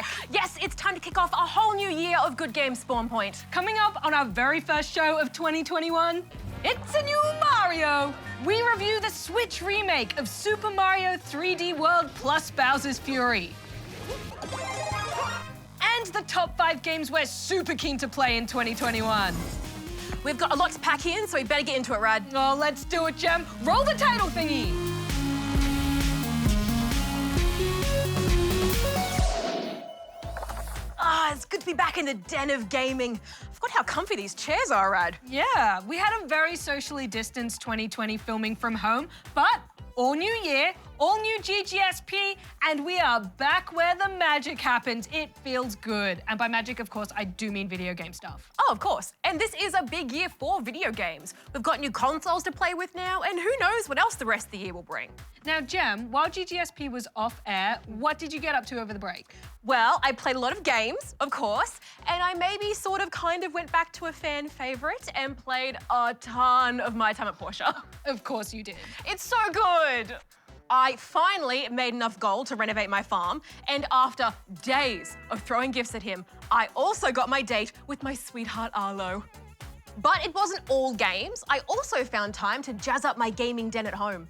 back. Yes, it's time to kick off a whole new year of good games, Spawn Point. Coming up on our very first show of 2021, it's a new Mario. We review the Switch remake of Super Mario 3D World plus Bowser's Fury. And the top 5 games we're super keen to play in 2021. We've got a lot to pack in, so we better get into it, Rad. Oh, let's do it, Gem. Roll the title thingy. It's good to be back in the den of gaming. I forgot how comfy these chairs are, Rad. Yeah, we had a very socially distanced 2020 filming from home, but all new year, all new GGSP, and we are back where the magic happens. It feels good. And by magic, of course, I do mean video game stuff. Oh, of course. And this is a big year for video games. We've got new consoles to play with now, and who knows what else the rest of the year will bring. Now, Jem, while GGSP was off air, what did you get up to over the break? Well, I played a lot of games, of course, and I maybe sort of kind of went back to a fan favorite and played a ton of My Time at Portia. Of course you did. It's so good. I finally made enough gold to renovate my farm, and after days of throwing gifts at him, I also got my date with my sweetheart Arlo. But it wasn't all games. I also found time to jazz up my gaming den at home.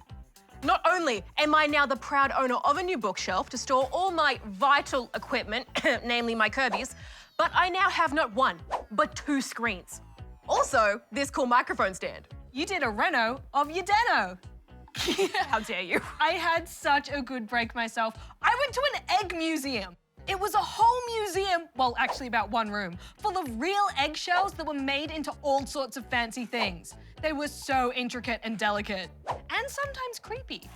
Not only am I now the proud owner of a new bookshelf to store all my vital equipment, namely my Kirby's, but I now have not one, but 2 screens. Also, this cool microphone stand. You did a reno of your deno. How dare you? I had such a good break myself. I went to an egg museum. It was a whole museum, well, actually about one room, full of real eggshells that were made into all sorts of fancy things. They were so intricate and delicate, and sometimes creepy.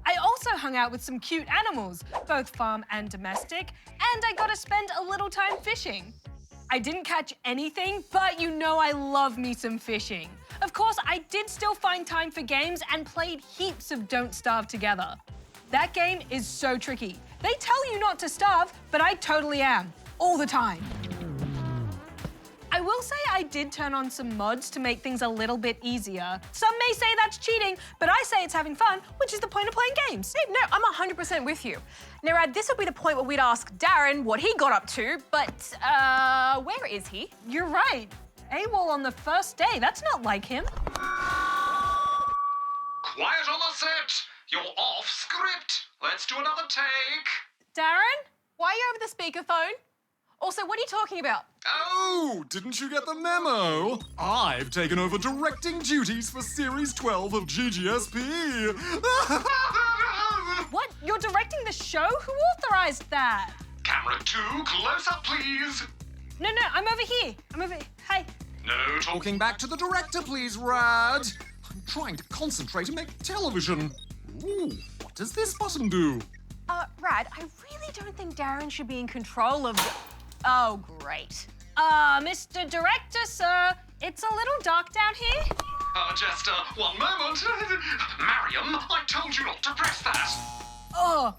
I also hung out with some cute animals, both farm and domestic, and I got to spend a little time fishing. I didn't catch anything, but you know I love me some fishing. Of course, I did still find time for games and played heaps of Don't Starve Together. That game is so tricky. They tell you not to starve, but I totally am, all the time. I will say I did turn on some mods to make things a little bit easier. Some may say that's cheating, but I say it's having fun, which is the point of playing games. Hey, no, I'm 100% with you. Now, Rad, this would be the point where we'd ask Darren what he got up to, but, where is he? You're right. AWOL on the first day, that's not like him. Quiet on the set! You're off script! Let's do another take! Darren, why are you over the speakerphone? Also, what are you talking about? Oh, didn't you get the memo? I've taken over directing duties for Series 12 of GGSP. What? You're directing the show? Who authorized that? Camera 2, close up, please! No, I'm over here. Hi. No talking. Talking back to the director, please, Rad. I'm trying to concentrate and make television. Ooh, what does this button do? Rad, I really don't think Darren should be in control of the... Oh, great. Mr. Director, sir, it's a little dark down here. Just, one moment. Mariam, I told you not to press that. Oh,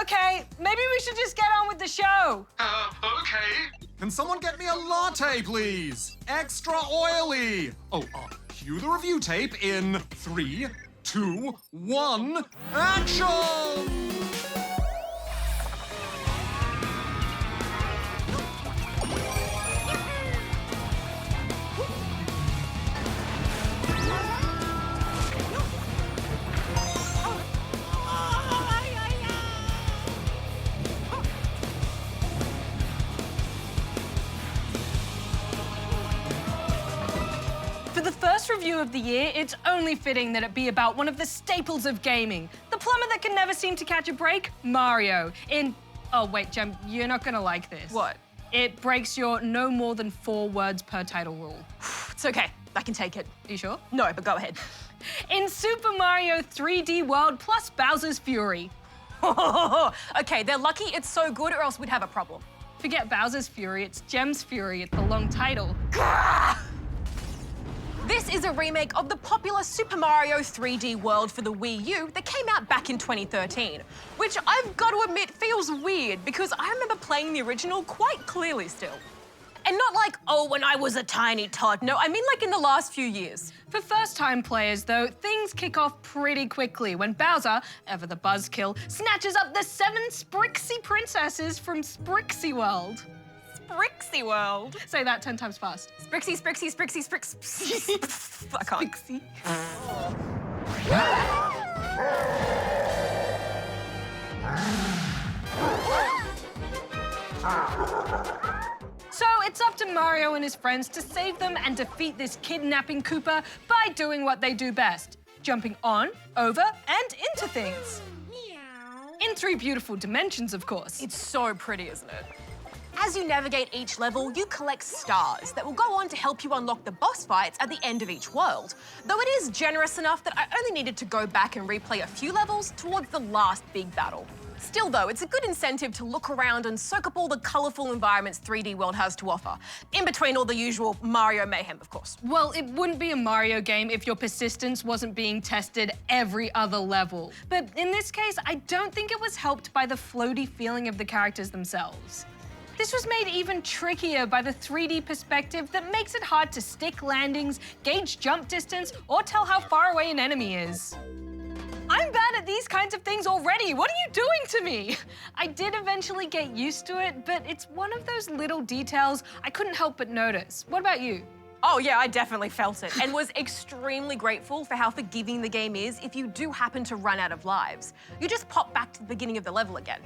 okay. Maybe we should just get on with the show. Okay. Can someone get me a latte, please? Extra oily. Oh, cue the review tape in 3, 2, 1, action! For the first review of the year, it's only fitting that it be about one of the staples of gaming. The plumber that can never seem to catch a break, Mario. Oh wait, Jem, you're not gonna like this. What? It breaks your no more than 4 words per title rule. It's okay, I can take it. Are you sure? No, but go ahead. In Super Mario 3D World plus Bowser's Fury. Okay, they're lucky it's so good or else we'd have a problem. Forget Bowser's Fury, it's Gem's Fury, it's the long title. This is a remake of the popular Super Mario 3D World for the Wii U that came out back in 2013, which I've got to admit feels weird because I remember playing the original quite clearly still. And not like, oh, when I was a tiny tot. No, I mean like in the last few years. For first-time players, though, things kick off pretty quickly when Bowser, ever the buzzkill, snatches up the 7 Sprixie princesses from Sprixie World. Sprixie World. Say that 10 times fast. Sprixie, Sprixie, Sprixie, Sprixie. I can't. Sprixie. So it's up to Mario and his friends to save them and defeat this kidnapping Koopa by doing what they do best, jumping on, over, and into things. In 3 beautiful dimensions, of course. It's so pretty, isn't it? As you navigate each level, you collect stars that will go on to help you unlock the boss fights at the end of each world. Though it is generous enough that I only needed to go back and replay a few levels towards the last big battle. Still though, it's a good incentive to look around and soak up all the colourful environments 3D World has to offer. In between all the usual Mario mayhem, of course. Well, it wouldn't be a Mario game if your persistence wasn't being tested every other level. But in this case, I don't think it was helped by the floaty feeling of the characters themselves. This was made even trickier by the 3D perspective that makes it hard to stick landings, gauge jump distance, or tell how far away an enemy is. I'm bad at these kinds of things already. What are you doing to me? I did eventually get used to it, but it's one of those little details I couldn't help but notice. What about you? Oh yeah, I definitely felt it and was extremely grateful for how forgiving the game is if you do happen to run out of lives. You just pop back to the beginning of the level again.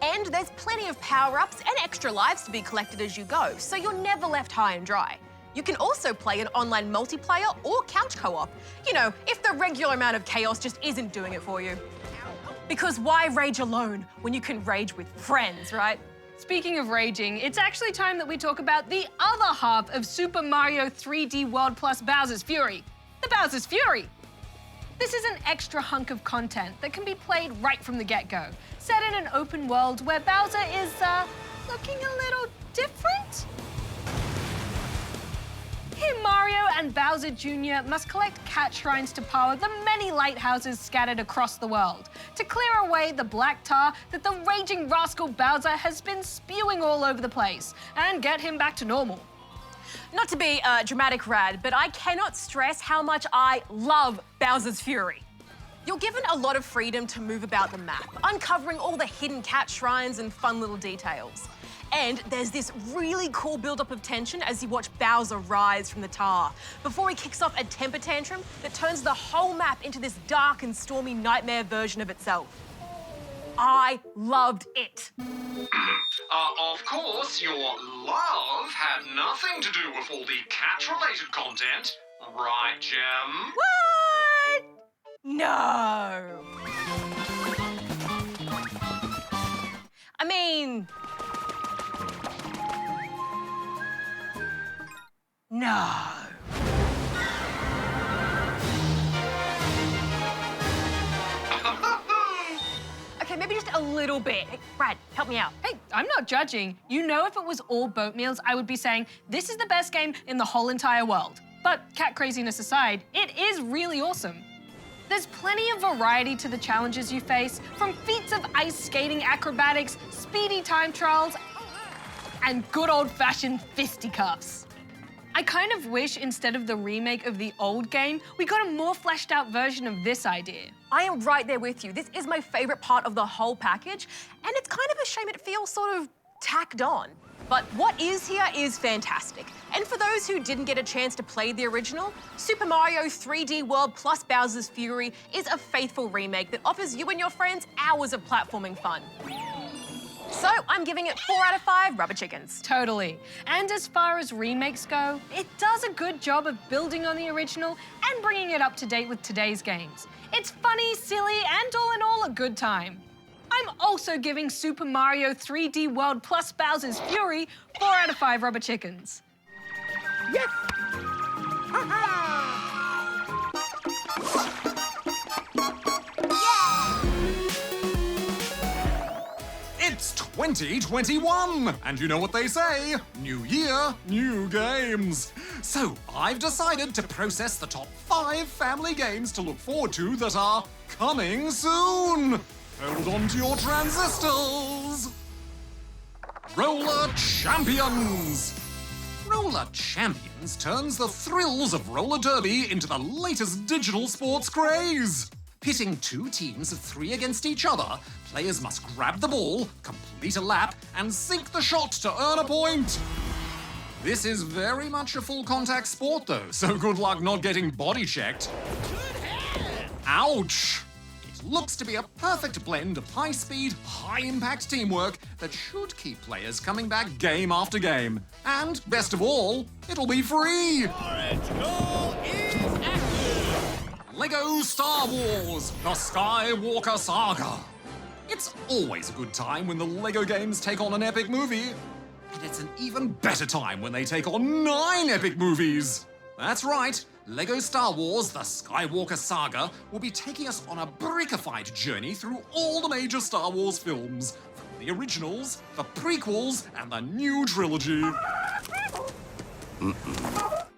And there's plenty of power-ups and extra lives to be collected as you go, so you're never left high and dry. You can also play an online multiplayer or couch co-op. You know, if the regular amount of chaos just isn't doing it for you. Because why rage alone when you can rage with friends, right? Speaking of raging, it's actually time that we talk about the other half of Super Mario 3D World plus Bowser's Fury, the Bowser's Fury. This is an extra hunk of content that can be played right from the get-go, set in an open world where Bowser is, looking a little different? Here, Mario and Bowser Jr. must collect cat shrines to power the many lighthouses scattered across the world, to clear away the black tar that the raging rascal Bowser has been spewing all over the place, and get him back to normal. Not to be dramatic rad, but I cannot stress how much I love Bowser's Fury. You're given a lot of freedom to move about the map, uncovering all the hidden cat shrines and fun little details. And there's this really cool build-up of tension as you watch Bowser rise from the tar, before he kicks off a temper tantrum that turns the whole map into this dark and stormy nightmare version of itself. I loved it. Of course, your love had nothing to do with all the cat-related content, right, Gem? What? No. I mean... no. Okay, maybe just a little bit. Hey, Brad, help me out. Hey, I'm not judging. You know, if it was all boat meals, I would be saying, this is the best game in the whole entire world. But cat craziness aside, it is really awesome. There's plenty of variety to the challenges you face, from feats of ice skating acrobatics, speedy time trials, and good old-fashioned fisticuffs. I kind of wish instead of the remake of the old game, we got a more fleshed out version of this idea. I am right there with you. This is my favorite part of the whole package, and it's kind of a shame it feels sort of tacked on. But what is here is fantastic. And for those who didn't get a chance to play the original, Super Mario 3D World plus Bowser's Fury is a faithful remake that offers you and your friends hours of platforming fun. So I'm giving it 4 out of 5 rubber chickens. Totally. And as far as remakes go, it does a good job of building on the original and bringing it up to date with today's games. It's funny, silly, and all in all a good time. I'm also giving Super Mario 3D World plus Bowser's Fury 4 out of 5 rubber chickens. Yes! It's 2021, and you know what they say, new year, new games. So I've decided to process the top 5 family games to look forward to that are coming soon. Hold on to your transistors. Roller Champions. Roller Champions turns the thrills of roller derby into the latest digital sports craze. Pitting two teams of 3 against each other, players must grab the ball, complete a lap, and sink the shot to earn a point. This is very much a full contact sport though, so good luck not getting body checked. Ouch! It looks to be a perfect blend of high-speed, high-impact teamwork that should keep players coming back game after game. And, best of all, it'll be free! Orange goal is active! Lego Star Wars, the Skywalker Saga. It's always a good time when the Lego games take on an epic movie. And it's an even better time when they take on 9 epic movies. That's right, Lego Star Wars The Skywalker Saga will be taking us on a brickified journey through all the major Star Wars films, from the originals, the prequels, and the new trilogy.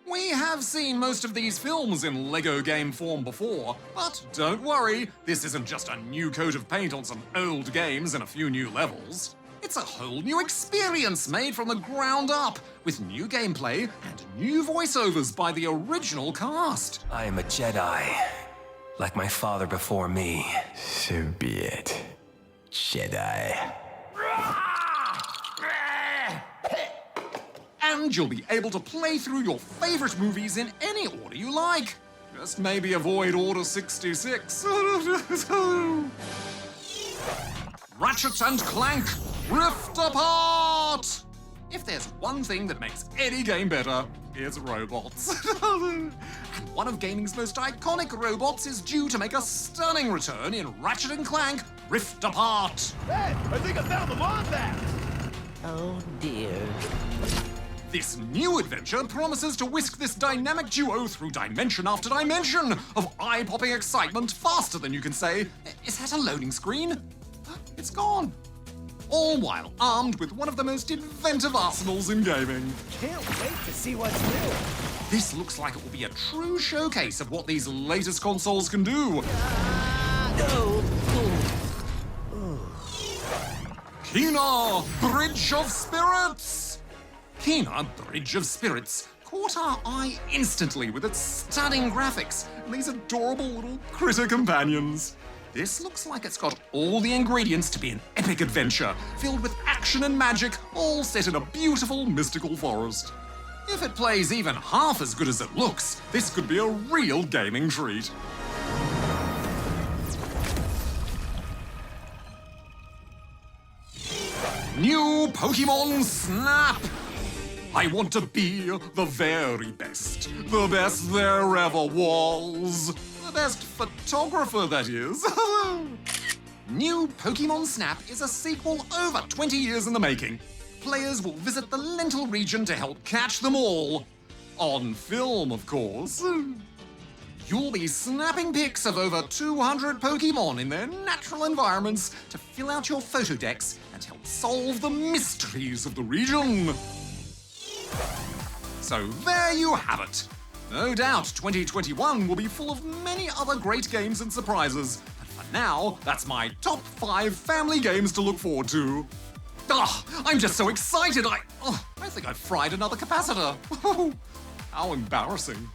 We have seen most of these films in Lego game form before, but don't worry, this isn't just a new coat of paint on some old games and a few new levels. It's a whole new experience made from the ground up, with new gameplay and new voiceovers by the original cast. I am a Jedi, like my father before me. So be it, Jedi. And you'll be able to play through your favorite movies in any order you like. Just maybe avoid Order 66. Ratchet and Clank, Rift Apart! If there's one thing that makes any game better, it's robots. And one of gaming's most iconic robots is due to make a stunning return in Ratchet and Clank, Rift Apart. Hey, I think I found the Wombat! Oh dear. This new adventure promises to whisk this dynamic duo through dimension after dimension of eye-popping excitement faster than you can say, "Is that a loading screen?" It's gone. All while armed with one of the most inventive arsenals in gaming. Can't wait to see what's new. This looks like it will be a true showcase of what these latest consoles can do. Kena, Bridge of Spirits! Kena, Bridge of Spirits caught our eye instantly with its stunning graphics and these adorable little critter companions. This looks like it's got all the ingredients to be an epic adventure, filled with action and magic, all set in a beautiful mystical forest. If it plays even half as good as it looks, this could be a real gaming treat. New Pokemon Snap! I want to be the very best. The best there ever was. The best photographer, that is. New Pokemon Snap is a sequel over 20 years in the making. Players will visit the Lentil region to help catch them all. On film, of course. You'll be snapping pics of over 200 Pokemon in their natural environments to fill out your photo decks and help solve the mysteries of the region. So there you have it. No doubt 2021 will be full of many other great games and surprises. But for now, that's my top 5 family games to look forward to. I'm just so excited. I think I fried another capacitor. How embarrassing.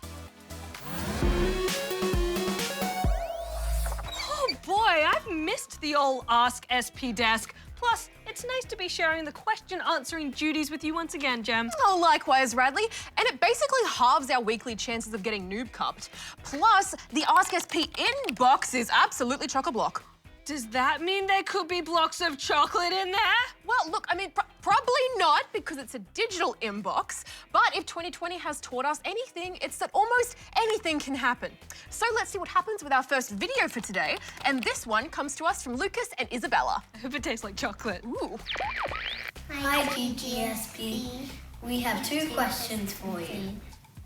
Oh boy, I've missed the old AskSP desk. Plus, it's nice to be sharing the question-answering duties with you once again, Jem. Oh, likewise, Radley. And it basically halves our weekly chances of getting noob cupped. Plus, the AskSP inbox is absolutely chock-a-block. Does that mean there could be blocks of chocolate in there? Well, look, I mean, probably not because it's a digital inbox. But if 2020 has taught us anything, it's that almost anything can happen. So let's see what happens with our first video for today. And this one comes to us from Lucas and Isabella. I hope it tastes like chocolate. Ooh. Hi, GGSP. We have 2 questions for you.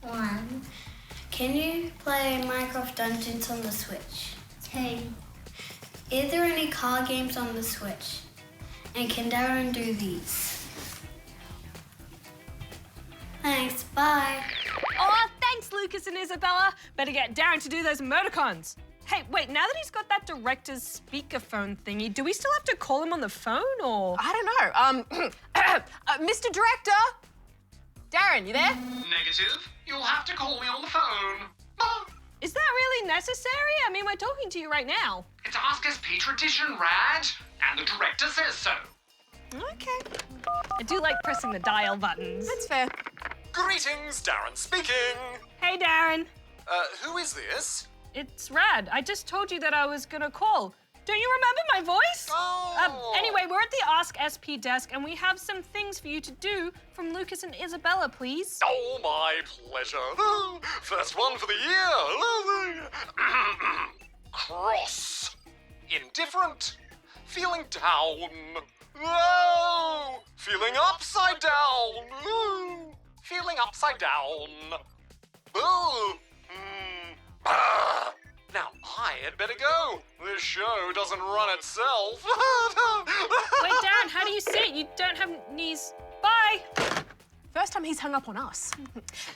1. Can you play Minecraft Dungeons on the Switch? 2. Is there any car games on the Switch? And can Darren do these? Thanks, bye. Oh, thanks, Lucas and Isabella. Better get Darren to do those emoticons. Hey, wait, now that he's got that director's speakerphone thingy, do we still have to call him on the phone, or? I don't know. Mr. Director? Darren, you there? Negative. You'll have to call me on the phone. Is that really necessary? I mean, we're talking to you right now. It's AskSP tradition, Rad. And the director says so. Okay. I do like pressing the dial buttons. That's fair. Greetings, Darren speaking. Hey, Darren. Who is this? It's Rad. I just told you that I was gonna call. Don't you remember my voice? Oh. Anyway, we're at the AskSP desk and we have some things for you to do from Lucas and Isabella, please. Oh, my pleasure. First one for the year. Cross. Indifferent. Feeling down. Oh, feeling upside down. Feeling upside down. Oh. Now I had better go. This show doesn't run itself. Wait, Darren, how do you sit? You don't have knees. Bye. First time he's hung up on us.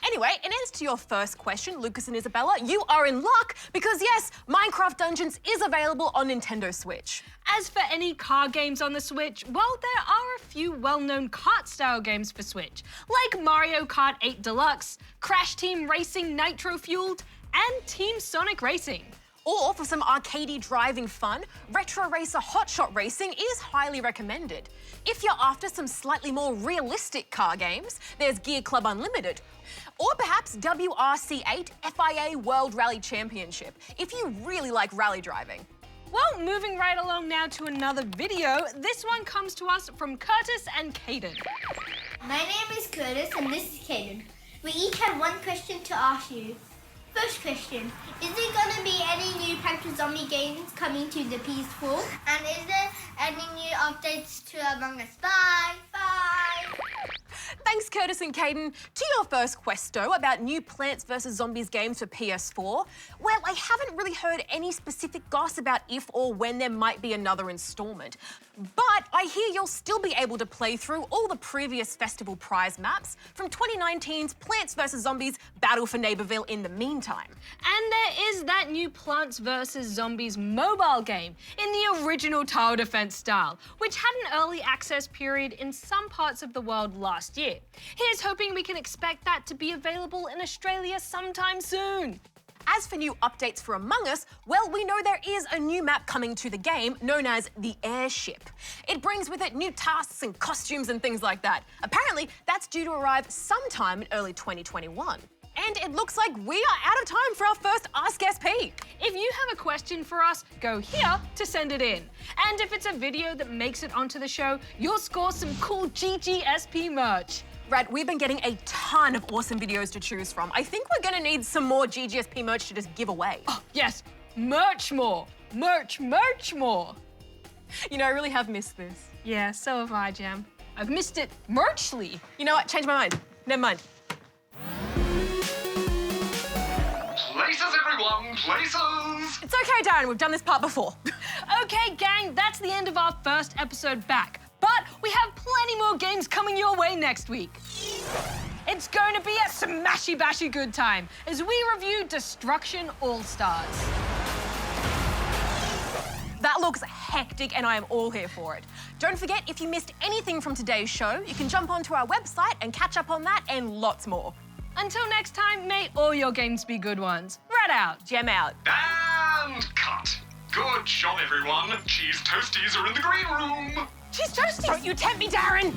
Anyway, in answer to your first question, Lucas and Isabella, you are in luck because yes, Minecraft Dungeons is available on Nintendo Switch. As for any car games on the Switch, well, there are a few well-known kart-style games for Switch, like Mario Kart 8 Deluxe, Crash Team Racing Nitro Fueled, and Team Sonic Racing. Or for some arcadey driving fun, Retro Racer Hotshot Racing is highly recommended. If you're after some slightly more realistic car games, there's Gear Club Unlimited. Or perhaps WRC8 FIA World Rally Championship, if you really like rally driving. Well, moving right along now to another video, this one comes to us from Curtis and Caden. My name is Curtis and this is Caden. We each have one question to ask you. First question, is there going to be any new Prank to Zombie games coming to the PS4? And is there any new updates to Among Us? Bye! Bye! Thanks, Curtis and Caden. To your first questo about new Plants vs. Zombies games for PS4, well, I haven't really heard any specific goss about if or when there might be another installment. But I hear you'll still be able to play through all the previous festival prize maps from 2019's Plants vs. Zombies Battle for Neighborville in the meantime. And there is that new Plants vs. Zombies mobile game in the original tower defense style, which had an early access period in some parts of the world last year. Here's hoping we can expect that to be available in Australia sometime soon. As for new updates for Among Us, well, we know there is a new map coming to the game known as the Airship. It brings with it new tasks and costumes and things like that. Apparently, that's due to arrive sometime in early 2021. And it looks like we are out of time for our first AskSP. If you have a question for us, go here to send it in. And if it's a video that makes it onto the show, you'll score some cool GGSP merch. Rad, we've been getting a ton of awesome videos to choose from. I think we're gonna need some more GGSP merch to just give away. Oh, yes, merch more. Merch more. You know, I really have missed this. Yeah, so have I, Jam. I've missed it merchly. You know what? Change my mind. Never mind. Places, everyone, places! It's okay, Darren. We've done this part before. Okay, gang, that's the end of our first episode back. But we have plenty more games coming your way next week. It's going to be a smashy-bashy good time as we review Destruction All-Stars. That looks hectic and I am all here for it. Don't forget, if you missed anything from today's show, you can jump onto our website and catch up on that and lots more. Until next time, may all your games be good ones. Red out. Gem out. And cut. Good job, everyone. Cheese toasties are in the green room. Cheese toasties! Don't you tempt me, Darren!